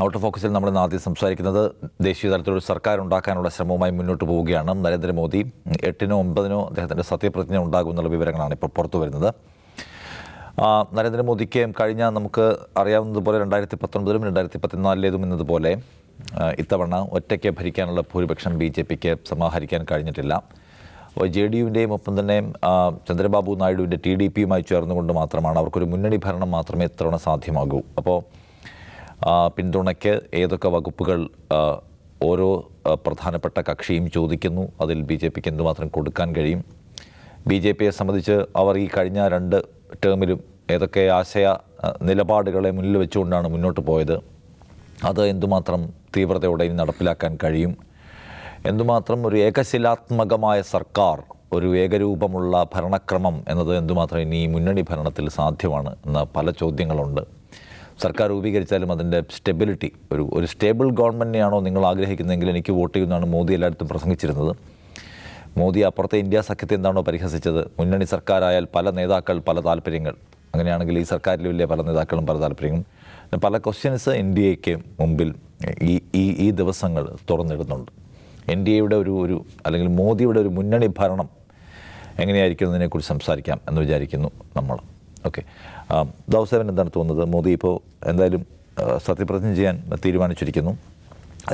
Out of ഫോക്കസിൽ നമ്മൾ ഇന്ന് ആദ്യം സംസാരിക്കുന്നത് ദേശീയ തലത്തിലൊരു സർക്കാർ ഉണ്ടാക്കാനുള്ള ശ്രമവുമായി മുന്നോട്ട് പോവുകയാണ്. നരേന്ദ്രമോദി 8-നോ 9-നോ അദ്ദേഹത്തിൻ്റെ സത്യപ്രതിജ്ഞ ഉണ്ടാകുമെന്നുള്ള വിവരങ്ങളാണ് ഇപ്പോൾ പുറത്തു വരുന്നത്. നരേന്ദ്രമോദിക്ക് കഴിഞ്ഞ നമുക്ക് അറിയാവുന്നതുപോലെ 2019-ലും 2014-ലേതും എന്നതുപോലെ ഇത്തവണ ഒറ്റയ്ക്ക് ഭരിക്കാനുള്ള ഭൂരിപക്ഷം BJPക്ക് സമാഹരിക്കാൻ കഴിഞ്ഞിട്ടില്ല. JDUവിൻ്റെയും ഒപ്പം തന്നെ ചന്ദ്രബാബു നായിഡുവിൻ്റെ TDPയുമായി ചേർന്നുകൊണ്ട് മാത്രമാണ് അവർക്കൊരു മുന്നണി ഭരണം മാത്രമേ ഇത്തവണ സാധ്യമാകൂ. അപ്പോൾ പിന്തുണയ്ക്ക് ഏതൊക്കെ വകുപ്പുകൾ ഓരോ പ്രധാനപ്പെട്ട കക്ഷിയും ചോദിക്കുന്നു, അതിൽ BJPക്ക് എന്തുമാത്രം കൊടുക്കാൻ കഴിയും, BJPയെ സംബന്ധിച്ച് അവർ ഈ കഴിഞ്ഞ 2 ടേമിലും ഏതൊക്കെ ആശയ നിലപാടുകളെ മുന്നിൽ വെച്ചുകൊണ്ടാണ് മുന്നോട്ട് പോയത്, അത് എന്തുമാത്രം തീവ്രതയോടെ ഇനി നടപ്പിലാക്കാൻ കഴിയും, എന്തുമാത്രം ഒരു ഏകശിലാത്മകമായ സർക്കാർ, ഒരു ഏകരൂപമുള്ള ഭരണക്രമം എന്നത് എന്തുമാത്രം ഇനി മുന്നണി ഭരണത്തിൽ സാധ്യമാണ് എന്ന പല ചോദ്യങ്ങളുണ്ട്. സർക്കാർ രൂപീകരിച്ചാലും അതിൻ്റെ സ്റ്റെബിലിറ്റി, ഒരു സ്റ്റേബിൾ ഗവൺമെൻറ്റിനെയാണോ നിങ്ങൾ ആഗ്രഹിക്കുന്നതെങ്കിൽ എനിക്ക് വോട്ട് ചെയ്യുന്നതാണ് മോദി എല്ലായിടത്തും പ്രസംഗിച്ചിരുന്നത്. മോദി അപ്പുറത്തെ ഇന്ത്യ സഖ്യത്തെ എന്താണോ പരിഹസിച്ചത്, മുന്നണി സർക്കാരായാൽ പല നേതാക്കൾ പല താല്പര്യങ്ങൾ, അങ്ങനെയാണെങ്കിൽ ഈ സർക്കാരിലും ഇല്ലേ പല നേതാക്കളും പല താല്പര്യങ്ങളും, പല ക്വസ്റ്റ്യൻസ് NDAക്ക് മുമ്പിൽ ഈ ദിവസങ്ങൾ തുറന്നിടുന്നുണ്ട്. NDAയുടെ ഒരു അല്ലെങ്കിൽ മോദിയുടെ ഒരു മുന്നണി ഭരണം എങ്ങനെയായിരിക്കും എന്നതിനെക്കുറിച്ച് സംസാരിക്കാം എന്ന് വിചാരിക്കുന്നു നമ്മൾ. ഓക്കെ, ദൗസേവൻ എന്താണ് തോന്നുന്നത്? മോദി ഇപ്പോൾ എന്തായാലും സത്യപ്രതിജ്ഞ ചെയ്യാൻ തീരുമാനിച്ചിരിക്കുന്നു.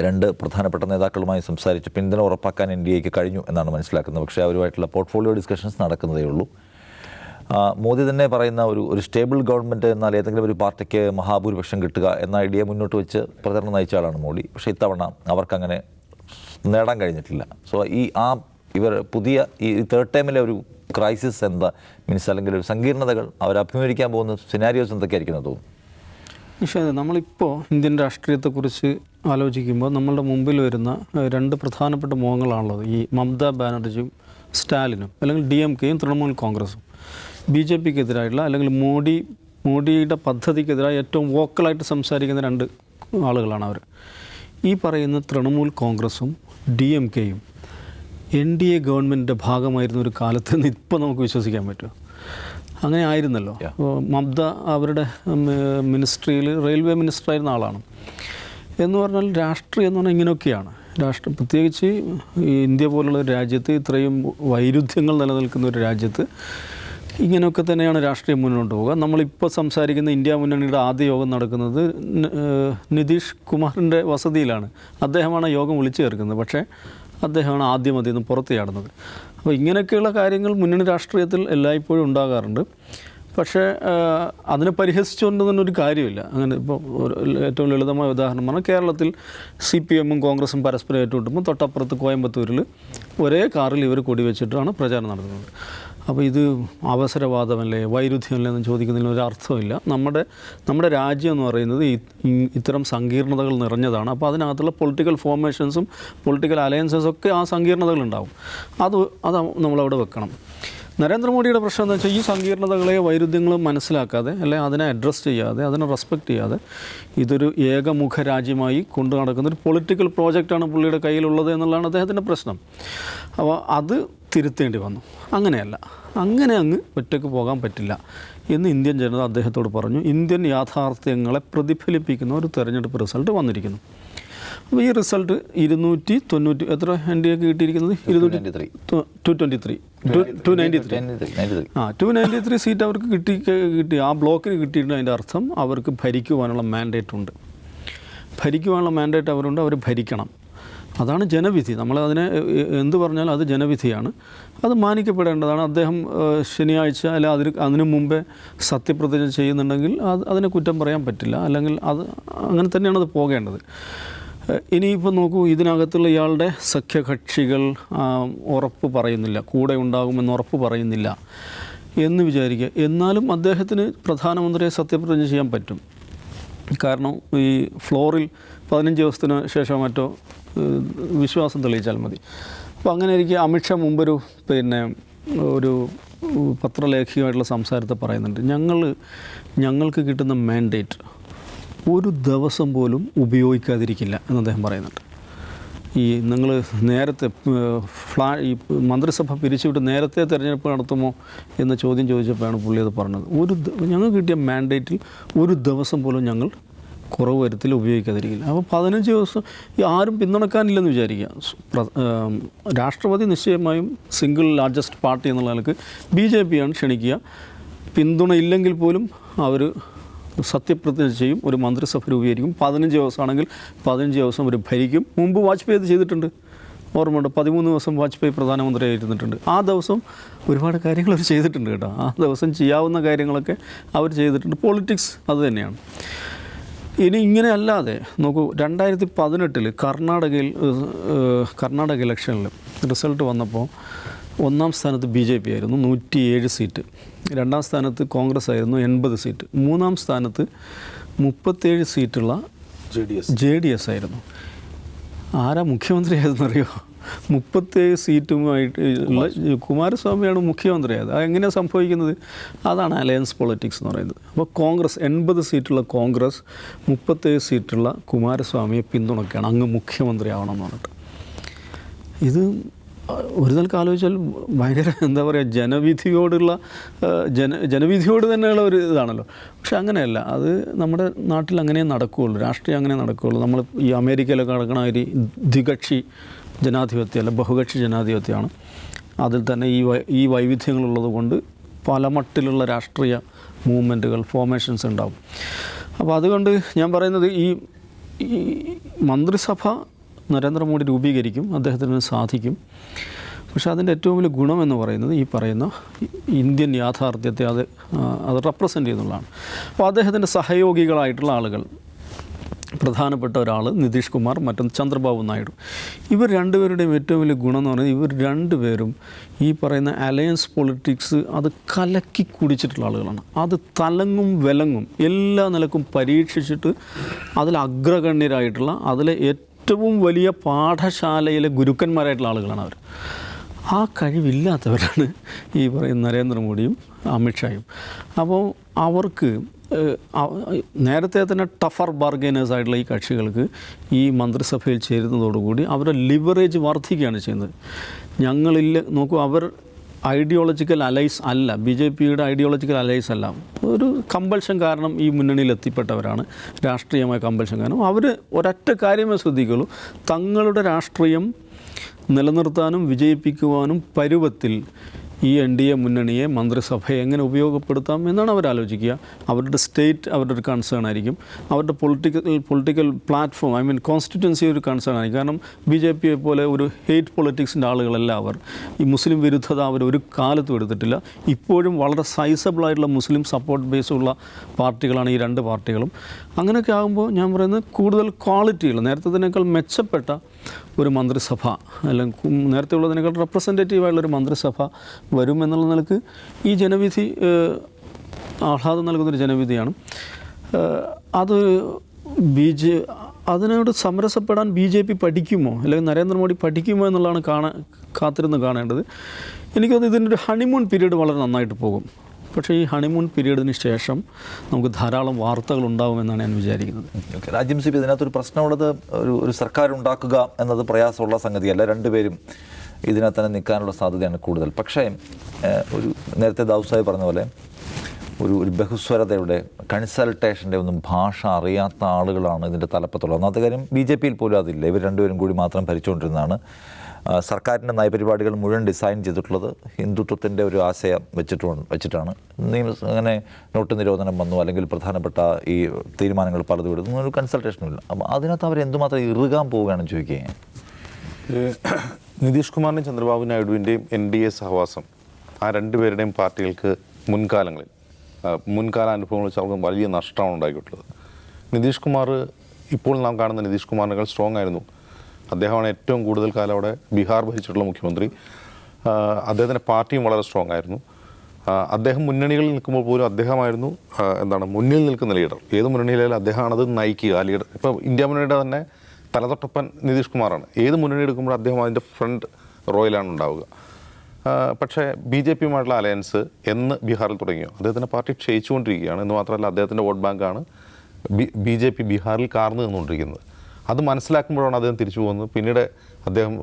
2 പ്രധാനപ്പെട്ട നേതാക്കളുമായി സംസാരിച്ച് പിന്തുണ ഉറപ്പാക്കാൻ NDAക്ക് കഴിഞ്ഞു എന്നാണ് മനസ്സിലാക്കുന്നത്. പക്ഷേ അവരുമായിട്ടുള്ള പോർട്ട്ഫോളിയോ ഡിസ്കഷൻസ് നടക്കുന്നതേ ഉള്ളൂ. മോദി തന്നെ പറയുന്ന ഒരു സ്റ്റേബിൾ ഗവൺമെൻറ് എന്നാൽ ഏതെങ്കിലും ഒരു പാർട്ടിക്ക് മഹാഭൂരിപക്ഷം കിട്ടുക എന്ന ഐഡിയ മുന്നോട്ട് വെച്ച് പ്രചരണം നയിച്ച ആളാണ് മോദി. പക്ഷേ ഇത്തവണ അവർക്കങ്ങനെ നേടാൻ കഴിഞ്ഞിട്ടില്ല. സോ ഇവർ പുതിയ ഈ 3rd ടൈമിലെ ഒരു ക്രൈസിസ് എന്താ മീൻസ് അല്ലെങ്കിൽ ഒരു സങ്കീർണതകൾ അവർ അഭിമുഖീകരിക്കാൻ പോകുന്ന സിനാരിയോസ് എന്തൊക്കെയായിരിക്കും എന്ന് തോന്നുന്നു? നിഷാദ്, നമ്മളിപ്പോൾ ഇന്ത്യൻ രാഷ്ട്രീയത്തെക്കുറിച്ച് ആലോചിക്കുമ്പോൾ നമ്മളുടെ മുമ്പിൽ വരുന്ന 2 പ്രധാനപ്പെട്ട മുഖങ്ങളാണുള്ളത്. ഈ മമതാ ബാനർജിയും സ്റ്റാലിനും, അല്ലെങ്കിൽ DMKയും തൃണമൂൽ കോൺഗ്രസും. BJPക്കെതിരായിട്ടുള്ള അല്ലെങ്കിൽ മോഡിയുടെ പദ്ധതിക്കെതിരായി ഏറ്റവും വോക്കലായിട്ട് സംസാരിക്കുന്ന 2 ആളുകളാണ് അവർ. ഈ പറയുന്ന തൃണമൂൽ കോൺഗ്രസും DMKയും NDA ഗവൺമെൻറ്റിൻ്റെ ഭാഗമായിരുന്ന ഒരു കാലത്ത് നിന്ന് ഇപ്പോൾ നമുക്ക് വിശ്വസിക്കാൻ പറ്റുമോ? അങ്ങനെ ആയിരുന്നല്ലോ. മമത അവരുടെ മിനിസ്ട്രിയിൽ റെയിൽവേ മിനിസ്റ്ററായിരുന്ന ആളാണ്. എന്ന് പറഞ്ഞാൽ രാഷ്ട്രീയം എന്ന് പറഞ്ഞാൽ ഇങ്ങനെയൊക്കെയാണ്. പ്രത്യേകിച്ച് ഇന്ത്യ പോലുള്ള ഒരു രാജ്യത്ത്, ഇത്രയും വൈരുദ്ധ്യങ്ങൾ നിലനിൽക്കുന്ന ഒരു രാജ്യത്ത് ഇങ്ങനെയൊക്കെ തന്നെയാണ് രാഷ്ട്രീയം മുന്നോട്ട് പോകുക. നമ്മളിപ്പോൾ സംസാരിക്കുന്ന ഇന്ത്യ മുന്നണിയുടെ ആദ്യ യോഗം നടക്കുന്നത് നിതീഷ് കുമാറിൻ്റെ വസതിയിലാണ്. അദ്ദേഹമാണ് യോഗം വിളിച്ചു ചേർക്കുന്നത്. പക്ഷേ അദ്ദേഹമാണ് ആദ്യം അതിൽ നിന്ന് പുറത്ത് ചാടുന്നത്. അപ്പോൾ ഇങ്ങനെയൊക്കെയുള്ള കാര്യങ്ങൾ മുന്നണി രാഷ്ട്രീയത്തിൽ എല്ലായ്പ്പോഴും ഉണ്ടാകാറുണ്ട്. പക്ഷേ അതിനെ പരിഹസിച്ചുകൊണ്ട് തന്നെ ഒരു കാര്യമില്ല. അങ്ങനെ ഇപ്പോൾ ഏറ്റവും ലളിതമായ ഉദാഹരണമാണ് കേരളത്തിൽ CPMും കോൺഗ്രസും പരസ്പരം ഏറ്റുമുട്ടുമ്പോൾ തൊട്ടപ്പുറത്ത് കോയമ്പത്തൂരിൽ ഒരേ കാറിൽ ഇവർ കൊടിവെച്ചിട്ടാണ് പ്രചാരണം നടത്തുന്നത്. അപ്പോൾ ഇത് അവസരവാദമല്ലേ, വൈരുദ്ധ്യമല്ലേ എന്ന് ചോദിക്കുന്നതിന് ഒരു അർത്ഥമില്ല. നമ്മുടെ രാജ്യം എന്ന് പറയുന്നത് ഇത്തരം സങ്കീർണതകൾ നിറഞ്ഞതാണ്. അപ്പോൾ അതിനകത്തുള്ള പൊളിറ്റിക്കൽ ഫോർമേഷൻസും പൊളിറ്റിക്കൽ അലയൻസസും ഒക്കെ ആ സങ്കീർണതകളുണ്ടാവും. അത് നമ്മളവിടെ വെക്കണം. നരേന്ദ്രമോദിയുടെ പ്രശ്നം എന്ന് വെച്ചാൽ ഈ സങ്കീർണതകളെ, വൈരുദ്ധ്യങ്ങളും മനസ്സിലാക്കാതെ, അല്ലെങ്കിൽ അതിനെ അഡ്രസ്സ് ചെയ്യാതെ, അതിനെ റെസ്പെക്റ്റ് ചെയ്യാതെ ഇതൊരു ഏകമുഖ രാജ്യമായി കൊണ്ടു നടക്കുന്നൊരു പൊളിറ്റിക്കൽ പ്രോജക്റ്റാണ് പുള്ളിയുടെ കയ്യിലുള്ളത് എന്നുള്ളതാണ് അദ്ദേഹത്തിൻ്റെ പ്രശ്നം. അപ്പോൾ അത് തിരുത്തേണ്ടി വന്നു. അങ്ങനെയല്ല, അങ്ങനെ അങ്ങ് ഒറ്റയ്ക്ക് പോകാൻ പറ്റില്ല എന്ന് ഇന്ത്യൻ ജനത അദ്ദേഹത്തോട് പറഞ്ഞു. ഇന്ത്യൻ യാഥാർത്ഥ്യങ്ങളെ പ്രതിഫലിപ്പിക്കുന്ന ഒരു തെരഞ്ഞെടുപ്പ് റിസൾട്ട് വന്നിരിക്കുന്നു. അപ്പോൾ ഈ റിസൾട്ട് 290 എത്ര NDAക്ക് കിട്ടിയിരിക്കുന്നത്? 293 സീറ്റ് അവർക്ക് കിട്ടി. ആ ബ്ലോക്കിന് കിട്ടിയിട്ടുണ്ട്. അതിൻ്റെ അർത്ഥം അവർക്ക് ഭരിക്കുവാനുള്ള മാൻഡേറ്റ് ഉണ്ട്. ഭരിക്കുവാനുള്ള മാൻഡേറ്റ് അവരുണ്ട്. അവർ ഭരിക്കണം. അതാണ് ജനവിധി. നമ്മളതിനെ എന്ത് പറഞ്ഞാലും അത് ജനവിധിയാണ്. അത് മാനിക്കപ്പെടേണ്ടതാണ്. അദ്ദേഹം ശനിയാഴ്ച അല്ല അതിനു മുമ്പേ സത്യപ്രതിജ്ഞ ചെയ്യുന്നുണ്ടെങ്കിൽ അതിനെ കുറ്റം പറയാൻ പറ്റില്ല. അല്ലെങ്കിൽ അങ്ങനെ തന്നെയാണ് അത് പോകേണ്ടത്. ഇനിയിപ്പോൾ നോക്കൂ, ഇതിനകത്തുള്ള ഇയാളുടെ സഖ്യകക്ഷികൾ ഉറപ്പ് പറയുന്നില്ല, കൂടെ ഉണ്ടാകുമെന്ന് ഉറപ്പ് പറയുന്നില്ല എന്ന് വിചാരിക്കുക. എന്നാലും അദ്ദേഹത്തിന് പ്രധാനമന്ത്രിയെ സത്യപ്രതിജ്ഞ ചെയ്യാൻ പറ്റും. കാരണം ഈ ഫ്ലോറിൽ 15 ദിവസത്തിന് ശേഷം മറ്റോ വിശ്വാസം തെളിയിച്ചാൽ മതി. അപ്പോൾ അങ്ങനെ ഇരിക്കുക അമിത്ഷാ മുമ്പൊരു ഒരു പത്രലേഖിയുമായിട്ടുള്ള സംസാരത്തെ പറയുന്നുണ്ട്, ഞങ്ങൾക്ക് കിട്ടുന്ന മാൻഡേറ്റ് ഒരു ദിവസം പോലും ഉപയോഗിക്കാതിരിക്കില്ല എന്ന് അദ്ദേഹം പറയുന്നുണ്ട്. ഈ നിങ്ങൾ നേരത്തെ ഈ മന്ത്രിസഭ പിരിച്ചുവിട്ട് നേരത്തെ തെരഞ്ഞെടുപ്പ് നടത്തുമോ എന്ന ചോദ്യം ചോദിച്ചപ്പോഴാണ് പുള്ളി അത് പറഞ്ഞത്. ഞങ്ങൾക്ക് കിട്ടിയ മാൻഡേറ്റിൽ ഒരു ദിവസം പോലും ഞങ്ങൾ കുറവ് വരുത്തിൽ ഉപയോഗിക്കാതിരിക്കില്ല. അപ്പോൾ 15 ദിവസം ആരും പിന്തുണക്കാനില്ലെന്ന് വിചാരിക്കുക. രാഷ്ട്രപതി നിശ്ചയമായും സിംഗിൾ ലാർജസ്റ്റ് പാർട്ടി എന്നുള്ള നിലക്ക് BJP ആണ് ക്ഷണിക്കുക. പിന്തുണ ഇല്ലെങ്കിൽ പോലും അവർ സത്യപ്രതിജ്ഞ ചെയ്യും, ഒരു മന്ത്രിസഭ രൂപീകരിക്കും. 15 ദിവസമാണെങ്കിൽ 15 ദിവസം അവർ ഭരിക്കും. മുമ്പ് വാജ്പേയി അത് ചെയ്തിട്ടുണ്ട്, ഓർമ്മയുണ്ട്. 13 ദിവസം വാജ്പേയി പ്രധാനമന്ത്രിയായിരുന്നിട്ടുണ്ട്. ആ ദിവസം ഒരുപാട് കാര്യങ്ങൾ അവർ ചെയ്തിട്ടുണ്ട് കേട്ടോ. ആ ദിവസം ചെയ്യാവുന്ന കാര്യങ്ങളൊക്കെ അവർ ചെയ്തിട്ടുണ്ട്. പൊളിറ്റിക്സ് അത് തന്നെയാണ്. ഇനി ഇങ്ങനെ അല്ലാതെ നോക്കൂ, 2018 കർണാടക ഇലക്ഷനിൽ റിസൾട്ട് വന്നപ്പോൾ 1-ാം സ്ഥാനത്ത് BJP ആയിരുന്നു, 107 സീറ്റ്. 2-ാം സ്ഥാനത്ത് കോൺഗ്രസ് ആയിരുന്നു, 80 സീറ്റ്. 3-ാം സ്ഥാനത്ത് 37 സീറ്റുള്ള JDS ആയിരുന്നു. ആരാ മുഖ്യമന്ത്രി ആയതെന്നറിയോ? 37 സീറ്റുമായിട്ട് ഉള്ള കുമാരസ്വാമിയാണ് മുഖ്യമന്ത്രിയായത്. അതെങ്ങനെയാണ് സംഭവിക്കുന്നത്? അതാണ് അലയൻസ് പൊളിറ്റിക്സ് എന്ന് പറയുന്നത്. അപ്പോൾ കോൺഗ്രസ് 80 സീറ്റുള്ള കോൺഗ്രസ് 37 സീറ്റുള്ള കുമാരസ്വാമിയെ പിന്തുണയ്ക്കുകയാണ്, അങ്ങ് മുഖ്യമന്ത്രി ആവണം എന്ന് പറഞ്ഞിട്ട്. ഇത് ഒരു നിലക്ക് ആലോചിച്ചാൽ ഭയങ്കര എന്താ പറയുക, ജനവിധിയോട് തന്നെയുള്ള ഒരു ഇതാണല്ലോ. പക്ഷെ അങ്ങനെയല്ല, അത് നമ്മുടെ നാട്ടിൽ അങ്ങനെ നടക്കുകയുള്ളൂ, രാഷ്ട്രീയം അങ്ങനെ നടക്കുകയുള്ളൂ. നമ്മൾ ഈ അമേരിക്കയിലൊക്കെ നടക്കണ ഒരു ദ്വികക്ഷി ജനാധിപത്യമല്ല, ബഹുകക്ഷി ജനാധിപത്യമാണ്. അതിൽ തന്നെ ഈ വൈവിധ്യങ്ങളുള്ളത് കൊണ്ട് പല മട്ടിലുള്ള രാഷ്ട്രീയ മൂവ്മെൻറ്റുകൾ, ഫോർമേഷൻസ് ഉണ്ടാവും. അപ്പോൾ അതുകൊണ്ട് ഞാൻ പറയുന്നത് ഈ മന്ത്രിസഭ നരേന്ദ്രമോദി രൂപീകരിക്കും, അദ്ദേഹത്തിന് സാധിക്കും. പക്ഷേ അതിൻ്റെ ഏറ്റവും വലിയ ഗുണമെന്ന് പറയുന്നത് ഈ പറയുന്ന ഇന്ത്യൻ യാഥാർത്ഥ്യത്തെ അത് റെപ്രസെൻ്റ് ചെയ്യുന്നുള്ളതാണ്. അപ്പോൾ അദ്ദേഹത്തിൻ്റെ സഹയോഗികളായിട്ടുള്ള ആളുകൾ, പ്രധാനപ്പെട്ട ഒരാൾ നിതീഷ് കുമാർ, മറ്റൊന്ന് ചന്ദ്രബാബു നായിഡു. ഇവർ രണ്ടുപേരുടെയും ഏറ്റവും വലിയ ഗുണം എന്ന് പറയുന്നത് ഇവർ രണ്ടുപേരും ഈ പറയുന്ന അലയൻസ് പൊളിറ്റിക്സ് അത് കലക്കി കുടിച്ചിട്ടുള്ള ആളുകളാണ്. അത് തലങ്ങും വിലങ്ങും എല്ലാ നിലക്കും പരീക്ഷിച്ചിട്ട് അതിൽ അഗ്രഗണ്യരായിട്ടുള്ള, അതിലെ ഏറ്റവും വലിയ പാഠശാലയിലെ ഗുരുക്കന്മാരായിട്ടുള്ള ആളുകളാണ് അവർ. ആ കഴിവില്ലാത്തവരാണ് ഈ പറയുന്ന നരേന്ദ്രമോദിയും അമിത്ഷായും. അപ്പോൾ അവർക്ക് നേരത്തെ തന്നെ ടഫർ ബാർഗൈനേഴ്സ് ആയിട്ടുള്ള ഈ കക്ഷികൾക്ക് ഈ മന്ത്രിസഭയിൽ ചേരുന്നതോടുകൂടി അവരുടെ ലിവറേജ് വർദ്ധിക്കുകയാണ് ചെയ്യുന്നത്. ഞങ്ങളില്ല നോക്കൂ, അവർ ഐഡിയോളജിക്കൽ അലൈസ് അല്ല, BJPയുടെ ഐഡിയോളജിക്കൽ അലൈസ് അല്ല, ഒരു കമ്പൽഷൻ കാരണം ഈ മുന്നണിയിൽ എത്തിപ്പെട്ടവരാണ്. രാഷ്ട്രീയമായ കമ്പൽഷൻ കാരണം അവർ ഒരൊറ്റ കാര്യമേ ശ്രദ്ധിക്കുള്ളൂ, തങ്ങളുടെ രാഷ്ട്രീയം നിലനിർത്താനും വിജയിപ്പിക്കുവാനും പരുവത്തിൽ ഈ NDA മുന്നണിയെ, മന്ത്രിസഭയെ എങ്ങനെ ഉപയോഗപ്പെടുത്താം എന്നാണ് അവർ ആലോചിക്കുക. അവരുടെ സ്റ്റേറ്റ് അവരുടെ ഒരു കൺസേൺ ആയിരിക്കും, അവരുടെ പൊളിറ്റിക്കൽ പ്ലാറ്റ്ഫോം, കോൺസ്റ്റിറ്റ്യുവൻസി ഒരു കൺസേൺ ആയിരിക്കും. കാരണം BJPയെ പോലെ ഒരു ഹെയ്റ്റ് പൊളിറ്റിക്സിൻ്റെ ആളുകളല്ല അവർ. ഈ മുസ്ലിം വിരുദ്ധത അവർ ഒരു കാലത്തും എടുത്തിട്ടില്ല. ഇപ്പോഴും വളരെ സൈസബിളായിട്ടുള്ള മുസ്ലിം സപ്പോർട്ട് ബേസുള്ള പാർട്ടികളാണ് ഈ രണ്ട് പാർട്ടികളും. അങ്ങനെയൊക്കെ ആകുമ്പോൾ ഞാൻ പറയുന്നത് കൂടുതൽ ക്വാളിറ്റിയുള്ള, നേരത്തേതിനേക്കാൾ മെച്ചപ്പെട്ട ഒരു മന്ത്രിസഭ, അല്ലെങ്കിൽ നേരത്തെ ഉള്ളതിനേക്കാൾ റെപ്രസെൻറ്റേറ്റീവായുള്ളൊരു മന്ത്രിസഭ വരുമെന്നുള്ള നിലക്ക് ഈ ജനവിധി ആഹ്ലാദം നൽകുന്നൊരു ജനവിധിയാണ്. അത് അതിനോട് സമരസപ്പെടാൻ BJP പഠിക്കുമോ, അല്ലെങ്കിൽ നരേന്ദ്രമോദി പഠിക്കുമോ എന്നുള്ളതാണ് കാത്തിരുന്ന് കാണേണ്ടത്. എനിക്കത് ഇതിൻ്റെ ഒരു ഹണിമൂൺ പീരീഡ് വളരെ നന്നായിട്ട് പോകും. പക്ഷേ ഈ ഹണിമൂൺ പീരീഡിന് ശേഷം നമുക്ക് ധാരാളം വാർത്തകൾ ഉണ്ടാകുമെന്നാണ് ഞാൻ വിചാരിക്കുന്നത്. രാജ്യം സി പി ഇതിനകത്തൊരു പ്രശ്നമുള്ളത്, ഒരു സർക്കാർ ഉണ്ടാക്കുക എന്നത് പ്രയാസമുള്ള സംഗതിയല്ല. രണ്ടുപേരും ഇതിനകത്ത് തന്നെ നിൽക്കാനുള്ള സാധ്യതയാണ് കൂടുതൽ. പക്ഷേ ഒരു നേരത്തെ ദാവൂദ് സാഹിബ് പറഞ്ഞ പോലെ ഒരു ബഹുസ്വരതയുടെ, കൺസൾട്ടേഷൻ്റെ ഒന്നും ഭാഷ അറിയാത്ത ആളുകളാണ് ഇതിൻ്റെ തലപ്പത്തുള്ളത്. ഒന്നാമത്തെ കാര്യം BJPയിൽ പോലും അതില്ല. ഇവർ രണ്ടുപേരും കൂടി മാത്രം ഭരിച്ചുകൊണ്ടിരുന്നതാണ്. സർക്കാരിൻ്റെ നയപരിപാടികൾ മുഴുവൻ ഡിസൈൻ ചെയ്തിട്ടുള്ളത് ഹിന്ദുത്വത്തിൻ്റെ ഒരു ആശയം വെച്ചിട്ടാണ്. അങ്ങനെ നോട്ട് നിരോധനം വന്നു, അല്ലെങ്കിൽ പ്രധാനപ്പെട്ട ഈ തീരുമാനങ്ങൾ പലതും എടുത്തു, ഒരു കൺസൾട്ടേഷനും ഇല്ല. അപ്പോൾ അതിനകത്ത് അവർ എന്തുമാത്രം ഇറുകാൻ പോവുകയാണെന്ന് ചോദിക്കുകയാണ്. നിതീഷ് കുമാറിൻ്റെയും ചന്ദ്രബാബു നായിഡുവിൻ്റെയും NDA സഹവാസം ആ രണ്ടുപേരുടെയും പാർട്ടികൾക്ക് മുൻകാല അനുഭവങ്ങൾ വെച്ച് അവർക്ക് വലിയ നഷ്ടമാണ് ഉണ്ടാക്കിയിട്ടുള്ളത്. നിതീഷ് കുമാർ, ഇപ്പോൾ നാം കാണുന്ന നിതീഷ് കുമാറിനേക്കാൾ സ്ട്രോങ് ആയിരുന്നു. അദ്ദേഹമാണ് ഏറ്റവും കൂടുതൽ കാലം അവിടെ ബീഹാർ ഭരിച്ചിട്ടുള്ള മുഖ്യമന്ത്രി. അദ്ദേഹത്തിൻ്റെ പാർട്ടിയും വളരെ സ്ട്രോങ് ആയിരുന്നു. അദ്ദേഹം മുന്നണികളിൽ നിൽക്കുമ്പോൾ പോലും അദ്ദേഹമായിരുന്നു മുന്നിൽ നിൽക്കുന്ന ലീഡർ. ഏത് മുന്നണിയിലായാലും അദ്ദേഹമാണത് നയിക്കുക, ആ ലീഡർ. ഇപ്പോൾ ഇന്ത്യ മുന്നണിയുടെ തന്നെ തലതൊട്ടപ്പൻ നിതീഷ് കുമാറാണ്. ഏത് മുന്നണി എടുക്കുമ്പോഴും അദ്ദേഹം അതിൻ്റെ ഫ്രണ്ട് റോയിലാണ് ഉണ്ടാവുക. പക്ഷേ BJPയുമായിട്ടുള്ള അലയൻസ് എന്ന് ബീഹാറിൽ തുടങ്ങിയോ, അദ്ദേഹത്തിൻ്റെ പാർട്ടി ക്ഷയിച്ചുകൊണ്ടിരിക്കുകയാണ്. എന്ന് മാത്രമല്ല അദ്ദേഹത്തിൻ്റെ വോട്ട് ബാങ്കാണ് BJP ബീഹാറിൽ കാർന്നു നിന്നുകൊണ്ടിരിക്കുന്നത്. അത് മനസ്സിലാക്കുമ്പോഴാണ് അദ്ദേഹം തിരിച്ചു പോകുന്നത്. പിന്നീട് അദ്ദേഹം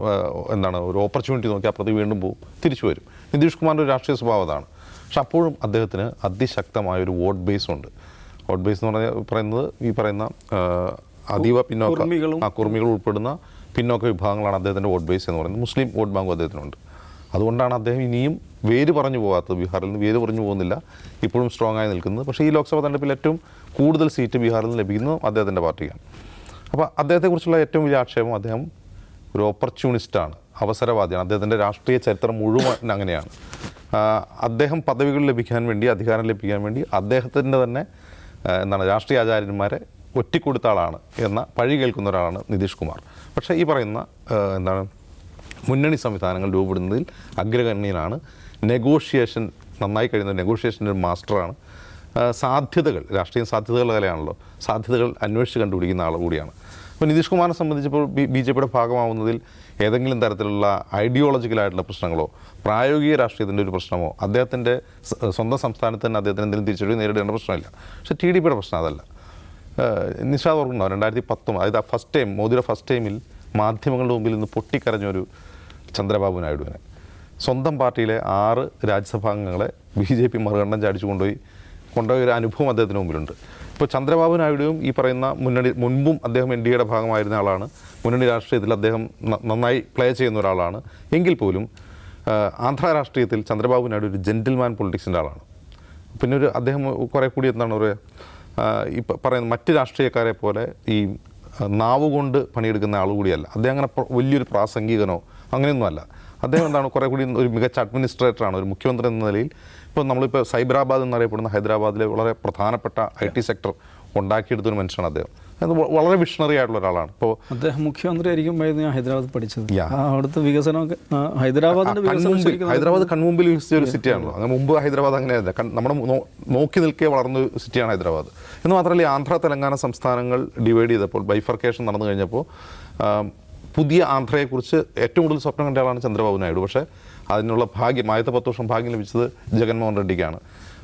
ഒരു ഓപ്പർച്യൂണിറ്റി നോക്കി അപ്പുറത്ത് വീണ്ടും പോകും, തിരിച്ചു വരും. നിതീഷ് കുമാറിൻ്റെ ഒരു രാഷ്ട്രീയ സ്വഭാവം അതാണ്. പക്ഷെ അപ്പോഴും അദ്ദേഹത്തിന് അതിശക്തമായൊരു വോട്ട് ബേസ് ഉണ്ട്. വോട്ട് ബേസ് എന്ന് പറയുന്നത് ഈ പറയുന്ന അതീവ പിന്നോക്ക കുർമികൾ ഉൾപ്പെടുന്ന പിന്നോക്ക വിഭാഗങ്ങളാണ് അദ്ദേഹത്തിൻ്റെ വോട്ട് ബേസ് എന്ന് പറയുന്നത്. മുസ്ലിം വോട്ട് ബാങ്കും അദ്ദേഹത്തിനുണ്ട്. അതുകൊണ്ടാണ് അദ്ദേഹം ഇനിയും വേര് പറഞ്ഞു പോകാത്തത്. ബീഹാറിൽ നിന്ന് വേര് പറഞ്ഞു പോകുന്നില്ല, ഇപ്പോഴും സ്ട്രോങ് ആയി നിൽക്കുന്നത്. പക്ഷേ ഈ ലോക്സഭാ തെരഞ്ഞെടുപ്പിൽ ഏറ്റവും കൂടുതൽ സീറ്റ് ബീഹാറിൽ നിന്ന് ലഭിക്കുന്നത് അദ്ദേഹത്തിൻ്റെ പാർട്ടിക്കാണ്. അപ്പോൾ അദ്ദേഹത്തെക്കുറിച്ചുള്ള ഏറ്റവും വലിയ ആക്ഷേപം അദ്ദേഹം ഒരു ഓപ്പർച്യൂണിസ്റ്റാണ്, അവസരവാദിയാണ്. അദ്ദേഹത്തിൻ്റെ രാഷ്ട്രീയ ചരിത്രം മുഴുവൻ അങ്ങനെയാണ്. അദ്ദേഹം പദവികൾ ലഭിക്കാൻ വേണ്ടി, അധികാരം ലഭിക്കാൻ വേണ്ടി അദ്ദേഹത്തിൻ്റെ തന്നെ രാഷ്ട്രീയ ആചാര്യന്മാരെ ഒറ്റിക്കൊടുത്ത ആളാണ് എന്ന പഴി കേൾക്കുന്ന ഒരാളാണ് നിതീഷ് കുമാർ. പക്ഷേ ഈ പറയുന്ന മുന്നണി സംവിധാനങ്ങൾ രൂപപ്പെടുന്നതിൽ അഗ്രഗണ്യനാണ്. നെഗോഷിയേഷൻ നന്നായി കഴിയുന്ന നെഗോഷിയേഷൻ്റെ ഒരു മാസ്റ്ററാണ്. സാധ്യതകൾ, രാഷ്ട്രീയ സാധ്യതകളുടെ കലയാണല്ലോ, സാധ്യതകൾ അന്വേഷിച്ച് കണ്ടുപിടിക്കുന്ന ആൾ കൂടിയാണ്. അപ്പോൾ നിതീഷ് കുമാറിനെ സംബന്ധിച്ചപ്പോൾ BJPയുടെ ഭാഗമാവുന്നതിൽ ഏതെങ്കിലും തരത്തിലുള്ള ഐഡിയോളജിക്കലായിട്ടുള്ള പ്രശ്നങ്ങളോ പ്രായോഗിക രാഷ്ട്രീയത്തിൻ്റെ ഒരു പ്രശ്നമോ അദ്ദേഹത്തിൻ്റെ സ്വന്തം സംസ്ഥാനത്ത് തന്നെ അദ്ദേഹത്തിന് എന്തെങ്കിലും തിരിച്ചടി നേരിടേണ്ട പ്രശ്നമില്ല. പക്ഷേ TDPയുടെ പ്രശ്നം അതല്ല. നിഷാദ് ഓർക്കുന്നുണ്ടോ 2019, അതായത് ഫസ്റ്റ് ടൈം, മോദിയുടെ ഫസ്റ്റ് ടൈമിൽ മാധ്യമങ്ങളുടെ മുമ്പിൽ നിന്ന് പൊട്ടിക്കരഞ്ഞൊരു ചന്ദ്രബാബു നായിഡുവിനെ, സ്വന്തം പാർട്ടിയിലെ 6 രാജ്യസഭാംഗങ്ങളെ BJP മറുകണ്ഠം ചാടിച്ചു കൊണ്ടുപോയ ഒരു അനുഭവം അദ്ദേഹത്തിന് മുമ്പിലുണ്ട്. ഇപ്പോൾ ചന്ദ്രബാബു നായിഡുവും ഈ പറയുന്ന മുന്നണി, മുൻപും അദ്ദേഹം NDAയുടെ ഭാഗമായിരുന്ന ആളാണ്, മുന്നണി രാഷ്ട്രീയത്തിൽ അദ്ദേഹം നന്നായി പ്ലേ ചെയ്യുന്ന ഒരാളാണ്. എങ്കിൽ പോലും ആന്ധ്ര രാഷ്ട്രീയത്തിൽ ചന്ദ്രബാബു നായിഡു ഒരു ജെൻറ്റിൽമാൻ പൊളിറ്റിക്സിൻ്റെ ആളാണ്. പിന്നെ അദ്ദേഹം കുറേ കൂടി ഈ പറയുന്ന മറ്റ് രാഷ്ട്രീയക്കാരെ പോലെ ഈ നാവുകൊണ്ട് പണിയെടുക്കുന്ന ആൾ കൂടിയല്ല. അദ്ദേഹം അങ്ങനെ വലിയൊരു പ്രാസംഗികനോ അങ്ങനെയൊന്നുമല്ല. അദ്ദേഹം കുറേ കൂടി ഒരു മികച്ച അഡ്മിനിസ്ട്രേറ്ററാണ്. ഒരു മുഖ്യമന്ത്രി എന്ന നിലയിൽ ഇപ്പോൾ നമ്മളിപ്പോൾ സൈബറാബാദ് എന്നറിയപ്പെടുന്ന ഹൈദരാബാദിലെ വളരെ പ്രധാനപ്പെട്ട IT സെക്ടർ ഉണ്ടാക്കിയെടുത്തൊരു മനുഷ്യനാണ് അദ്ദേഹം. അത് വളരെ വിഷണറി ആയിട്ടുള്ള ഒരാളാണ്. ഇപ്പോൾ അദ്ദേഹം മുഖ്യമന്ത്രി ആയിരിക്കുമ്പോഴായിരുന്നു ഞാൻ ഹൈദരാബാദ് പഠിച്ചത്. അവിടുത്തെ വികസനമൊക്കെ ഹൈദരാബാദ് കൺമുമ്പിൽ വികസിച്ച ഒരു സിറ്റിയാണല്ലോ. അങ്ങനെ മുമ്പ് ഹൈദരാബാദ് അങ്ങനെയല്ല, നമ്മുടെ നോക്കി നിൽക്കെ വളർന്ന സിറ്റിയാണ് ഹൈദരാബാദ്. എന്ന് മാത്രമല്ല, ആന്ധ്ര തെലങ്കാന സംസ്ഥാനങ്ങൾ ഡിവൈഡ് ചെയ്തപ്പോൾ, ബൈഫർക്കേഷൻ നടന്നു കഴിഞ്ഞപ്പോൾ പുതിയ ആന്ധ്രയെക്കുറിച്ച് ഏറ്റവും കൂടുതൽ സ്വപ്നം കണ്ട ആളാണ് ചന്ദ്രബാബു നായിഡു. പക്ഷേ അതിനുള്ള ഭാഗ്യം, ആദ്യത്തെ 10 വർഷം ഭാഗ്യം ലഭിച്ചത് ജഗൻമോഹൻ റെഡ്ഡിക്കാണ്.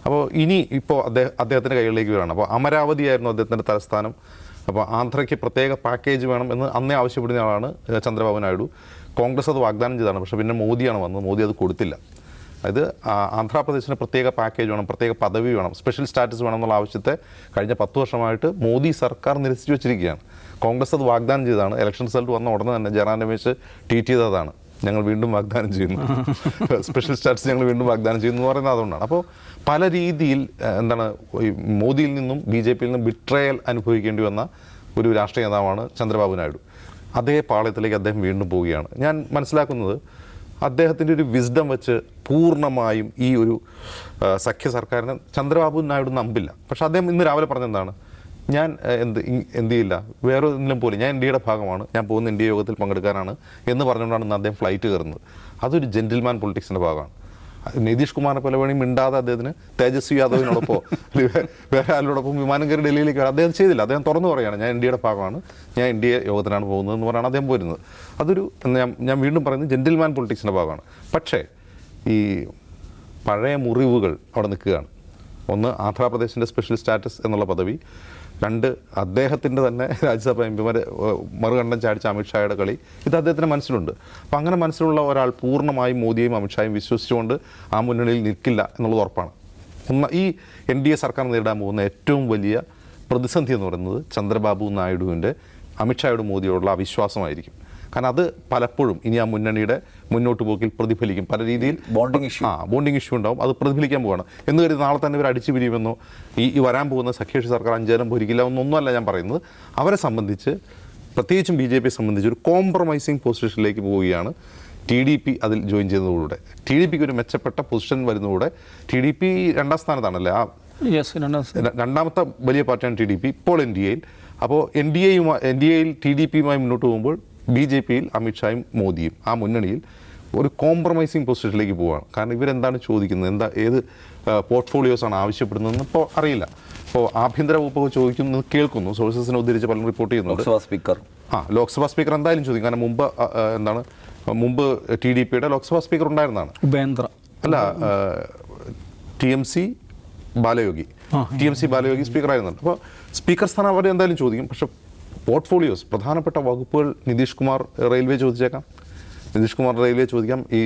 അപ്പോൾ ഇപ്പോൾ അദ്ദേഹത്തിൻ്റെ കൈകളിലേക്ക് വരികയാണ്. അപ്പോൾ അമരാവതി ആയിരുന്നു അദ്ദേഹത്തിൻ്റെ തലസ്ഥാനം. അപ്പോൾ ആന്ധ്രയ്ക്ക് പ്രത്യേക പാക്കേജ് വേണം എന്ന് അന്നേ ആവശ്യപ്പെടുന്ന ആളാണ് ചന്ദ്രബാബു നായിഡു. കോൺഗ്രസ് അത് വാഗ്ദാനം ചെയ്തതാണ്. പക്ഷേ പിന്നെ മോദിയാണ് വന്നത്, മോദി അത് കൊടുത്തില്ല. അതായത് ആന്ധ്രാപ്രദേശിന് പ്രത്യേക പാക്കേജ് വേണം, പ്രത്യേക പദവി വേണം, സ്പെഷ്യൽ സ്റ്റാറ്റസ് വേണം എന്നുള്ള ആവശ്യത്തെ കഴിഞ്ഞ 10 വർഷമായിട്ട് മോദി സർക്കാർ നിരസിച്ചു വെച്ചിരിക്കുകയാണ്. കോൺഗ്രസ് അത് വാഗ്ദാനം ചെയ്തതാണ്. ഇലക്ഷൻ റിസൾട്ട് വന്ന ഉടനെ തന്നെ ജയറാം രമേശ് ട്വീറ്റ് ചെയ്തതാണ്, ഞങ്ങൾ വീണ്ടും വാഗ്ദാനം ചെയ്യുന്നു, സ്പെഷ്യൽ സ്റ്റാറ്റസ് ഞങ്ങൾ വീണ്ടും വാഗ്ദാനം ചെയ്യുന്നു എന്ന് പറയുന്നത് അതുകൊണ്ടാണ്. അപ്പോൾ പല രീതിയിൽ മോദിയിൽ നിന്നും BJPയിൽ നിന്നും ബിട്രയൽ അനുഭവിക്കേണ്ടി വന്ന ഒരു രാഷ്ട്രീയ നേതാവാണ് ചന്ദ്രബാബു നായിഡു. അതേ പാളയത്തിലേക്ക് അദ്ദേഹം വീണ്ടും പോവുകയാണ്. ഞാൻ മനസ്സിലാക്കുന്നത് അദ്ദേഹത്തിൻ്റെ ഒരു വിസ്ഡം വെച്ച് പൂർണ്ണമായും ഈ ഒരു സഖ്യ സർക്കാരിനെ ചന്ദ്രബാബു നായിഡു നമ്പില്ല. പക്ഷെ അദ്ദേഹം ഇന്ന് രാവിലെ പറഞ്ഞെന്താണ്, ഞാൻ എന്ത് ചെയ്യില്ല, വേറെ ഒന്നിലും പോലും, ഞാൻ NDAയുടെ ഭാഗമാണ്, ഞാൻ പോകുന്ന NDA യോഗത്തിൽ പങ്കെടുക്കാനാണ് എന്ന് പറഞ്ഞുകൊണ്ടാണ് ഇന്ന് അദ്ദേഹം ഫ്ലൈറ്റ് കയറുന്നത്. അതൊരു ജെൻറ്റിൽമാൻ പൊളിറ്റിക്സിൻ്റെ ഭാഗമാണ്. നിതീഷ് കുമാറിനെ പോലെ വേണമെങ്കിൽ മിണ്ടാതെ അദ്ദേഹത്തിന് തേജസ്വി യാദവിനോടൊപ്പം വേറെ ആരോടൊപ്പം വിമാനം കയറി ഡൽഹിയിലേക്ക് അദ്ദേഹം ചെയ്തില്ല. അദ്ദേഹം തുറന്നു പറയുകയാണ്, ഞാൻ NDAയുടെ ഭാഗമാണ്, ഞാൻ NDA യോഗത്തിനാണ് പോകുന്നത് എന്ന് പറഞ്ഞാണ് അദ്ദേഹം പോരുന്നത്. അതൊരു ഞാൻ വീണ്ടും പറയുന്നത് ജെൻറ്റിൽമാൻ പൊളിറ്റിക്സിൻ്റെ ഭാഗമാണ്. പക്ഷേ ഈ പഴയ മുറിവുകൾ അവിടെ നിൽക്കുകയാണ്. ഒന്ന്, ആന്ധ്രാപ്രദേശിൻ്റെ സ്പെഷ്യൽ സ്റ്റാറ്റസ് എന്നുള്ള പദവി. 2, അദ്ദേഹത്തിൻ്റെ തന്നെ രാജ്യസഭ MPമാരെ മറുകണ്ഠം ചാടിച്ച അമിത്ഷായുടെ കളി. ഇത് അദ്ദേഹത്തിൻ്റെ മനസ്സിലുണ്ട്. അപ്പം അങ്ങനെ മനസ്സിലുള്ള ഒരാൾ പൂർണ്ണമായും മോദിയെയും അമിത്ഷായും വിശ്വസിച്ചുകൊണ്ട് ആ മുന്നണിയിൽ നിൽക്കില്ല എന്നുള്ളത് ഉറപ്പാണ്. ഈ NDA സർക്കാർ നേരിടാൻ പോകുന്ന ഏറ്റവും വലിയ പ്രതിസന്ധി എന്ന് പറയുന്നത് ചന്ദ്രബാബു നായിഡുവിൻ്റെ അമിത്ഷായുടെ മോദിയോടുള്ള അവിശ്വാസമായിരിക്കും. കാരണം അത് പലപ്പോഴും ഇനി ആ മുന്നണിയുടെ മുന്നോട്ട് പോക്കിൽ പ്രതിഫലിക്കും. പല രീതിയിൽ ബോണ്ടിങ് ഇഷ്യൂ ഉണ്ടാവും. അത് പ്രതിഫലിക്കാൻ പോവുകയാണ് എന്ന് കരുതി നാളെ തന്നെ ഇവർ അടിച്ചു പിരിയുമെന്നോ ഈ വരാൻ പോകുന്ന സഖ്യകക്ഷി സർക്കാർ 5 നേരം ഭരിക്കില്ല എന്നൊന്നുമല്ല ഞാൻ പറയുന്നത്. അവരെ സംബന്ധിച്ച്, പ്രത്യേകിച്ചും BJPയെ സംബന്ധിച്ച് ഒരു കോംപ്രമൈസിങ് പൊസിഷനിലേക്ക് പോവുകയാണ് TDP അതിൽ ജോയിൻ ചെയ്യുന്നതോടെ. TDPക്ക് ഒരു മെച്ചപ്പെട്ട പൊസിഷൻ വരുന്നതോടെ, TDP 2ാം സ്ഥാനത്താണല്ലേ, രണ്ടാമത്തെ വലിയ പാർട്ടിയാണ് TDP ഇപ്പോൾ NDAയിൽ. അപ്പോൾ NDAയിൽ TDPയുമായി മുന്നോട്ട് പോകുമ്പോൾ BJPയിൽ അമിത്ഷായും മോദിയും ആ മുന്നണിയിൽ ഒരു കോംപ്രമൈസിങ് പൊസിഷനിലേക്ക് പോവുകയാണ്. കാരണം ഇവരെന്താണ് ചോദിക്കുന്നത്, ഏത് പോർട്ട്ഫോളിയോസാണ് ആവശ്യപ്പെടുന്നതെന്ന് ഇപ്പോൾ അറിയില്ല. ഇപ്പോൾ ആഭ്യന്തര വകുപ്പൊക്കെ ചോദിക്കുന്നത് കേൾക്കുന്നു, സോഴ്സസിനെ ഉദ്ധരിച്ച് പലരും റിപ്പോർട്ട് ചെയ്യുന്നുണ്ട്. ലോക്സഭാ സ്പീക്കർ എന്തായാലും ചോദിക്കും. കാരണം മുമ്പ് TDPയുടെ ലോക്സഭാ സ്പീക്കർ ഉണ്ടായിരുന്നതാണ്, TMC ബാലയോഗി സ്പീക്കർ ആയിരുന്നുണ്ട്. അപ്പോൾ സ്പീക്കർ സ്ഥാനം അവർ എന്തായാലും ചോദിക്കും. പക്ഷെ പോർട്ട്ഫോളിയോസ്, പ്രധാനപ്പെട്ട വകുപ്പുകൾ നിതീഷ് കുമാർ റെയിൽവേ ചോദിച്ചേക്കാം, നിതീഷ് കുമാർ റെയിൽവേ ചോദിക്കാം, ഈ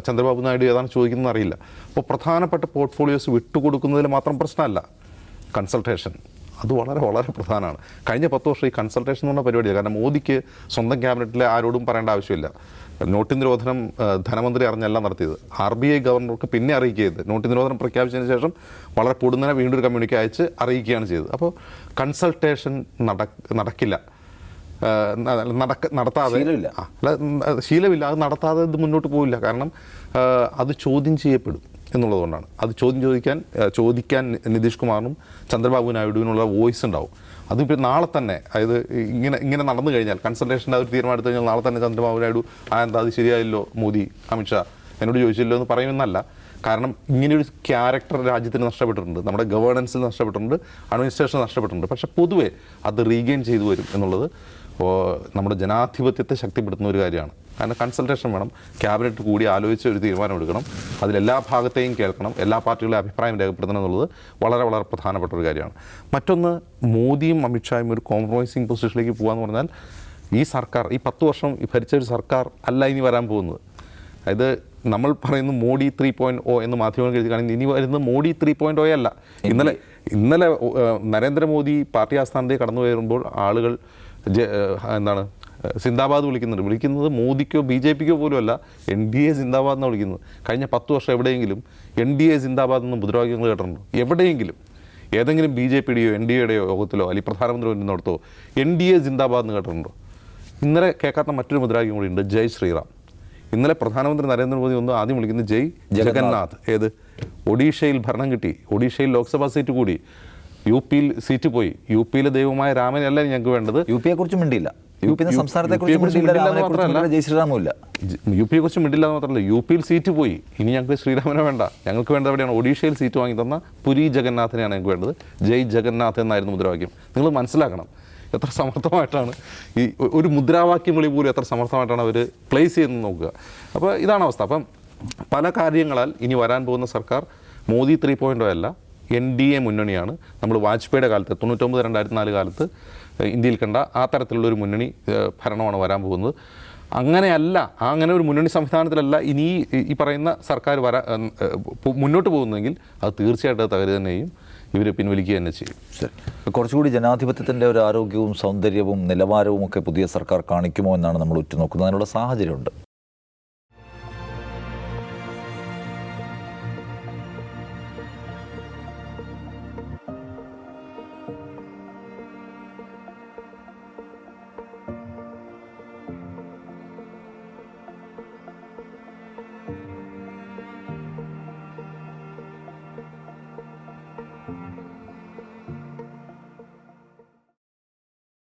ചന്ദ്രബാബു നായിഡു ഏതാണ് ചോദിക്കുന്നത് അറിയില്ല. അപ്പോൾ പ്രധാനപ്പെട്ട പോർട്ട്ഫോളിയോസ് വിട്ടുകൊടുക്കുന്നതിൽ മാത്രം പ്രശ്നമല്ല കൺസൾട്ടേഷൻ, അത് വളരെ വളരെ പ്രധാനമാണ്. കഴിഞ്ഞ 10 വർഷം ഈ കൺസൾട്ടേഷൻ എന്ന് പറഞ്ഞ പരിപാടിയാണ്. കാരണം മോദിക്ക് സ്വന്തം ക്യാബിനറ്റിലെ ആരോടും പറയേണ്ട ആവശ്യമില്ല. നോട്ട് നിരോധനം ധനമന്ത്രി അറിഞ്ഞല്ല നടത്തിയത്, RBI ഗവർണർക്ക് പിന്നെ അറിയിക്കുകയത്, നോട്ട് നിരോധനം പ്രഖ്യാപിച്ചതിന് ശേഷം വളരെ പൊടുന്നനെ വീണ്ടും ഒരു കമ്മ്യൂണിക്കെ അയച്ച് അറിയിക്കുകയാണ് ചെയ്തത്. അപ്പോൾ കൺസൾട്ടേഷൻ നടക്കില്ല, നടത്താതെ ശീലമില്ല, അത് നടത്താതെ ഇത് മുന്നോട്ട് പോവില്ല. കാരണം അത് ചോദ്യം ചെയ്യപ്പെടും എന്നുള്ളതുകൊണ്ടാണ്. അത് ചോദിക്കാൻ നിതീഷ് കുമാറിനും ചന്ദ്രബാബു നായിഡുവിനുള്ള വോയിസ് ഉണ്ടാവും. അതിപ്പോൾ നാളെ തന്നെ, അതായത് ഇങ്ങനെ നടന്നു കഴിഞ്ഞാൽ, കൺസൾട്ടേഷൻ്റെ ഒരു തീരുമാനം എടുത്തു കഴിഞ്ഞാൽ നാളെ തന്നെ ചന്ദ്രബാബു നായിഡു എന്താ അത് ശരിയായില്ലോ മോദി അമിത്ഷാ എന്നോട് ചോദിച്ചില്ലോ എന്ന് പറയുമെന്നല്ല. കാരണം ഇങ്ങനെയൊരു ക്യാരക്ടർ രാജ്യത്തിന് നഷ്ടപ്പെട്ടിട്ടുണ്ട്, നമ്മുടെ ഗവേണൻസിൽ നഷ്ടപ്പെട്ടിട്ടുണ്ട്, അഡ്മിനിസ്ട്രേഷൻ നഷ്ടപ്പെട്ടിട്ടുണ്ട്. പക്ഷേ പൊതുവെ അത് റീഗെയിൻ ചെയ്തു വരും എന്നുള്ളത് നമ്മുടെ ജനാധിപത്യത്തെ ശക്തിപ്പെടുത്തുന്ന ഒരു കാര്യമാണ്. കാരണം കൺസൾട്ടേഷൻ വേണം, ക്യാബിനറ്റ് കൂടി ആലോചിച്ച് ഒരു തീരുമാനം എടുക്കണം, അതിലെല്ലാ ഭാഗത്തെയും കേൾക്കണം, എല്ലാ പാർട്ടികളുടെ അഭിപ്രായം രേഖപ്പെടുത്തണം എന്നുള്ളത് വളരെ വളരെ പ്രധാനപ്പെട്ട ഒരു കാര്യമാണ്. മറ്റൊന്ന്, മോദിയും അമിത്ഷായും ഒരു കോംപ്രമൈസിങ് പൊസിഷനിലേക്ക് പോകാമെന്ന് പറഞ്ഞാൽ, ഈ സർക്കാർ ഈ 10 വർഷം ഭരിച്ച ഒരു സർക്കാർ അല്ല ഇനി വരാൻ പോകുന്നത്. അതായത് നമ്മൾ പറയുന്നു മോഡി 3.0 എന്ന് മാധ്യമങ്ങൾ എഴുതി കാണിക്കുന്നത്, ഇനി വരുന്നത് മോഡി 3.0 അല്ല. ഇന്നലെ നരേന്ദ്രമോദി പാർട്ടി ആസ്ഥാനത്തേക്ക് കടന്നു വരുമ്പോൾ ആളുകൾ എന്താണ് സിന്ദാബാദ് വിളിക്കുന്നത് മോദിക്കോ BJPക്കോ പോലും അല്ല, NDA സിന്ദാബാദ് എന്നാണ് വിളിക്കുന്നത്. കഴിഞ്ഞ 10 വർഷം എവിടെയെങ്കിലും NDA സിന്ദാബാദ് എന്ന് മുദ്രാവാക്യങ്ങൾ കേട്ടിട്ടുണ്ടോ? എവിടെയെങ്കിലും ഏതെങ്കിലും BJPയുടെയോ NDAയുടെയോ യോഗത്തിലോ അല്ലെങ്കിൽ പ്രധാനമന്ത്രി വരുന്നിടത്തോ NDA സിന്ദാബാദ് എന്ന് കേട്ടിട്ടുണ്ടോ? ഇന്നലെ കേൾക്കാത്ത മറ്റൊരു മുദ്രാവാക്യം കൂടി ഉണ്ട്, ജയ് ശ്രീറാം. ഇന്നലെ പ്രധാനമന്ത്രി നരേന്ദ്രമോദി ആദ്യം വിളിക്കുന്നത് ജയ് ജഗന്നാഥ്. ഏത്? ഒഡീഷയിൽ ഭരണം കിട്ടി, ഒഡീഷയിൽ ലോക്സഭാ സീറ്റ് കൂടി, UPയിൽ സീറ്റ് പോയി, UPയിലെ ദൈവമായ രാമനല്ല ഞങ്ങൾക്ക് വേണ്ടത്. UPയെ കുറിച്ച് മിണ്ടിയില്ല, സംസ്ഥാനത്തെക്കുറിച്ച് ജയ് ശ്രീറാമില്ല. UPയെ കുറിച്ച് മിണ്ടില്ല എന്ന് മാത്രമല്ല, UPയിൽ സീറ്റ് പോയി, ഇനി ഞങ്ങൾക്ക് ശ്രീരാമനെ വേണ്ട, ഞങ്ങൾക്ക് വേണ്ടത് എവിടെയാണ്? ഒഡീഷയിൽ സീറ്റ് വാങ്ങി തന്ന പുരി ജഗന്നാഥനെയാണ് ഞങ്ങൾക്ക് വേണ്ടത്, ജയ് ജഗന്നാഥ് എന്നായിരുന്നു മുദ്രാവാക്യം. നിങ്ങൾ മനസ്സിലാക്കണം എത്ര സമർത്ഥമായിട്ടാണ് ഈ ഒരു മുദ്രാവാക്യം വിളി പോലും എത്ര സമർത്ഥമായിട്ടാണ് അവർ പ്ലേസ് ചെയ്യുന്നത് നോക്കുക. അപ്പോൾ ഇതാണ് അവസ്ഥ. അപ്പം പല കാര്യങ്ങളാൽ ഇനി വരാൻ പോകുന്ന സർക്കാർ മോദി 3.0 അല്ല, NDA മുന്നണിയാണ്. നമ്മൾ വാജ്പേയിയുടെ കാലത്ത് 99-2004 കാലത്ത് ഇന്ത്യയിൽ കണ്ട ആ തരത്തിലുള്ളൊരു മുന്നണി ഭരണമാണ് വരാൻ പോകുന്നത്. അങ്ങനെയല്ല, അങ്ങനെ ഒരു മുന്നണി സംവിധാനത്തിലല്ല ഇനി ഈ പറയുന്ന സർക്കാർ മുന്നോട്ട് പോകുന്നതെങ്കിൽ അത് തീർച്ചയായിട്ടും അത് തകരുക തന്നെ ചെയ്യും, ഇവർ പിൻവലിക്കുക തന്നെ ചെയ്യും. ശരി, കുറച്ചുകൂടി ജനാധിപത്യത്തിൻ്റെ ഒരു ആരോഗ്യവും സൗന്ദര്യവും നിലവാരവും ഒക്കെ പുതിയ സർക്കാർ കാണിക്കുമോ എന്നാണ് നമ്മൾ ഉറ്റുനോക്കുന്നത്. അതിനുള്ള സാഹചര്യമുണ്ട്.